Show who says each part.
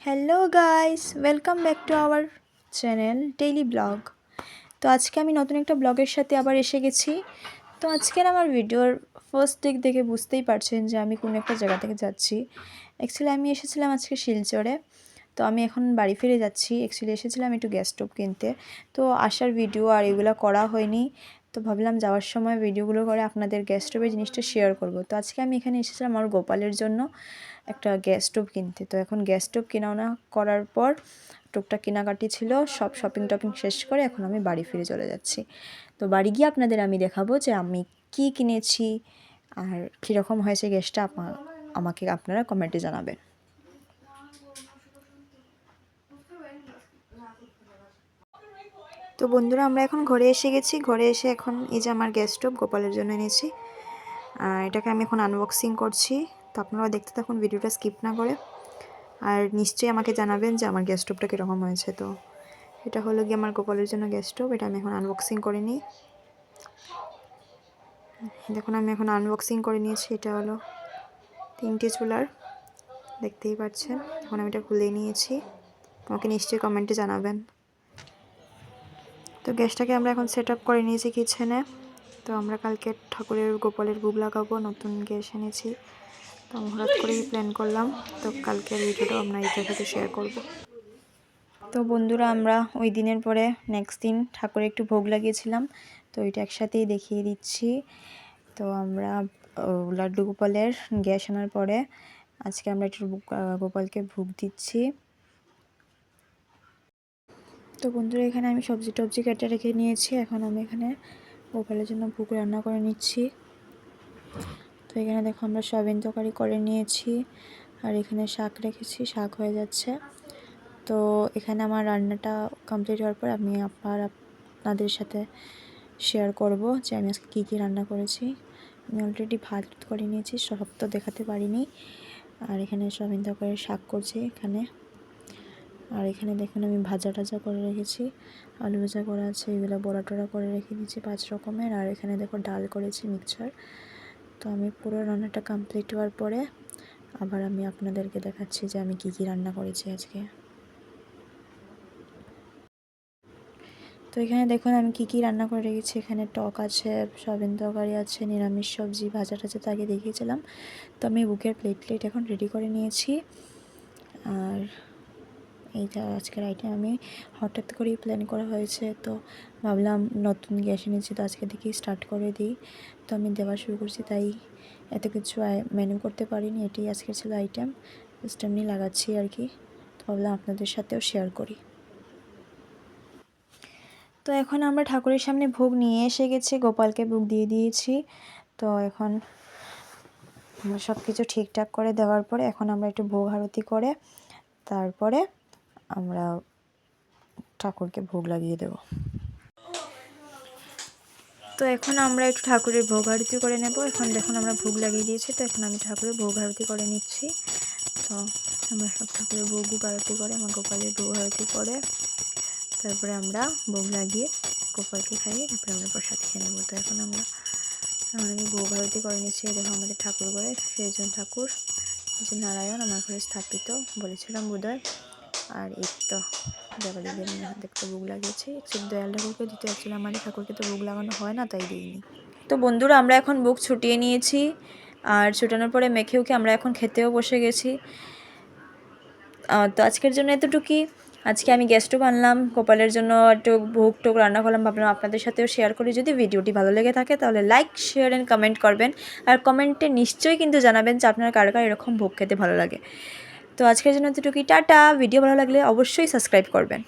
Speaker 1: Hello guys, welcome back to our channel daily blog. তো আজকে আমি নতুন একটা ব্লগের সাথে আবার এসে গেছি। তো আজকের আমার ভিডিওর ফার্স্ট দিক দেখে বুঝতেই পারছেন যে আমি কোনো একটা জায়গা থেকে যাচ্ছি। অ্যাকচুয়ালি আমি এসেছিলাম আজকে শিলচরে। তো আমি এখন বাড়ি ফিরে যাচ্ছি। অ্যাকচুয়ালি এসেছিলাম একটু গ্যাস স্টোভ কিনতে। তো আসার ভিডিও আর এগুলো করা হয়নি। তো ভাবলাম যাওয়ার সময় ভিডিওগুলো করে আপনাদের গ্যাস স্টোভের জিনিসটা শেয়ার করব। তো আজকে আমি এখানে এসেছিলাম আমার গোপালের জন্য একটা গ্যাস স্টোভ কিনতে। তো এখন গ্যাস স্টোভ কেনা করার পর টুকটাক কেনাকাটি ছিল, সব শপিং টপিং শেষ করে এখন আমি বাড়ি ফিরে চলে যাচ্ছি। তো বাড়ি গিয়ে আপনাদের আমি দেখাবো যে আমি কি কিনেছি আর কীরকম হয়েছে গ্যাসটা আমাকে আপনারা কমেন্টে জানাবেন। তো বন্ধুরা, আমরা এখন ঘরে এসে গেছি। ঘরে এসে এখন এই যে আমার গ্যাস স্টোভ গোপালের জন্য এনেছি, এটাকে আমি এখন আনবক্সিং করছি। তো আপনারা দেখতে থাকুন ভিডিওটা স্কিপ না করে, আর নিশ্চয়ই আমাকে জানাবেন যে আমার গ্যাস স্টোভটা কীরকম হয়েছে। তো এটা হলো গিয়ে আমার গোপালের জন্য গ্যাস স্টোভ, এটা আমি এখন আনবক্সিং করে নিই। দেখুন আমি এখন আনবক্সিং করে নিয়েছি। এটা হলো 3টে চুলার, দেখতেই পাচ্ছেন। এখন আমি এটা খুলে নিয়েছি, আমাকে নিশ্চয়ই কমেন্টে জানাবেন। তো গ্যাসটাকে আমরা এখন সেট আপ করে নিয়েছি কিচেনে। তো আমরা কালকে ঠাকুরের গোপালের ভোগ লাগাবো, নতুন গ্যাস এনেছি। তো আমি হঠাৎ করেই প্ল্যান করলাম, তো কালকের ভিডিওটাও আমরা এটার সাথে শেয়ার করব। তো বন্ধুরা, আমরা ওই দিনের পরে নেক্সট দিন ঠাকুরে একটু ভোগ লাগিয়েছিলাম, তো ওইটা একসাথেই দেখিয়ে দিচ্ছি। তো আমরা লাড্ডু গোপালের গ্যাস আনার পরে আজকে আমরা একটু গোপালকে ভোগ দিচ্ছি। তো বন্ধুরা, এখানে আমি সবজি টবজি কেটে রেখে নিয়েছি। এখন আমি এখানে গোপালের জন্য ভোগ রান্না করে নিচ্ছি। তো এখানে দেখো আমরা সয়াবিন তরকারি করে নিয়েছি, আর এখানে শাক রেখেছি, শাক হয়ে যাচ্ছে। তো এখানে আমার রান্নাটা কমপ্লিট হওয়ার পর আমি আপনাদের সাথে শেয়ার করব যে আমি আজকে কী কী রান্না করেছি। আমি অলরেডি ভাত করে নিয়েছি, সব তো দেখাতে পারিনি। আর এখানে সয়াবিন তরকারি, শাক করছি এখানে। আর এখানে দেখুন আমি ভাজা টাজা করে রেখেছি, আলু ভাজা করা আছে, এগুলো বড়া টড়া করে রেখে দিয়েছি 5 রকমের। আর এখানে দেখো ডাল করেছি, মিক্সচার। তো আমি পুরো রান্নাটা কমপ্লিট হওয়ার পরে আবার আমি আপনাদেরকে দেখাচ্ছি যে আমি কী কী রান্না করেছি আজকে। তো এখানে দেখুন আমি কী কী রান্না করে রেখেছি। এখানে টক আছে, সয়াবিন তরকারি আছে, নিরামিষ সবজি, ভাজা টাজা তো আগে দেখিয়েছিলাম। তো আমি বুকের প্লেট এখন রেডি করে নিয়েছি। আর এইটা আজকের আইটেম আমি হঠাৎ করেই প্ল্যান করা হয়েছে। তো ভাবলাম নতুন গ্যাস এনেছি, তো আজকে থেকেই স্টার্ট করে দিই। তো আমি দেওয়া শুরু করছি, তাই এত কিছু মেনু করতে পারিনি। এটাই আজকের ছিল আইটেম, জাস্ট এমনি লাগাচ্ছি আর কি। তো ভাবলাম আপনাদের সাথেও শেয়ার করি। তো এখন আমরা ঠাকুরের সামনে ভোগ নিয়ে এসে গেছি, গোপালকে ভোগ দিয়ে দিয়েছি। তো এখন আমরা সব কিছু ঠিকঠাক করে দেওয়ার পরে এখন আমরা একটু ভোগ আরতি করে তারপরে আমরা ঠাকুরকে ভোগ লাগিয়ে দেব। তো এখন আমরা একটু ঠাকুরের ভোগ আরতি করে নেব। এখন দেখুন আমরা ভোগ লাগিয়ে দিয়েছি, তো এখন আমি ঠাকুরের ভোগ আরতি করে নিচ্ছি। তো আমরা সব ঠাকুরের ভোগ আরতি করে আমার গোপালের ভোগ আরতি করে তারপরে আমরা ভোগ লাগিয়ে গোপালকে খাইয়ে তারপরে আমরা প্রসাদ খেয়ে নেবো। তো এখন আমি ভোগ আরতি করে নিচ্ছি। দেখো আমাদের ঠাকুর ঘরে সেজন ঠাকুর যে নারায়ণ আমার ঘরে স্থাপিত বলেছিলাম বোধহয়। আর এই তো দেবালিদের দেখতে ভোগ লাগিয়েছি। অ্যাকচুয়ালি দয়াল ঠাকুরকে দিতে যাচ্ছিল, আমাদের ঠাকুরকে তো ভোগ লাগানো হয় না, তাই দিইনি। তো বন্ধুরা, আমরা এখন ভোগ ছুটিয়ে নিয়েছি, আর ছুটানোর পরে মেখেও আমরা এখন খেতেও বসে গেছি। তো আজকের জন্য এতটুকুই। আজকে আমি গ্যাস স্টোভ আনলাম, গোপালের জন্য একটু ভোগ টোগ রান্না করলাম, ভাবলাম আপনাদের সাথেও শেয়ার করি। যদি ভিডিওটি ভালো লেগে থাকে তাহলে লাইক, শেয়ার অ্যান্ড কমেন্ট করবেন। আর কমেন্টে নিশ্চয়ই কিন্তু জানাবেন যে আপনার কার কার এরকম ভোগ খেতে ভালো লাগে। তো আজকের জন্য এতটুকুই, টাটা। ভিডিও ভালো লাগলে অবশ্যই সাবস্ক্রাইব করবেন।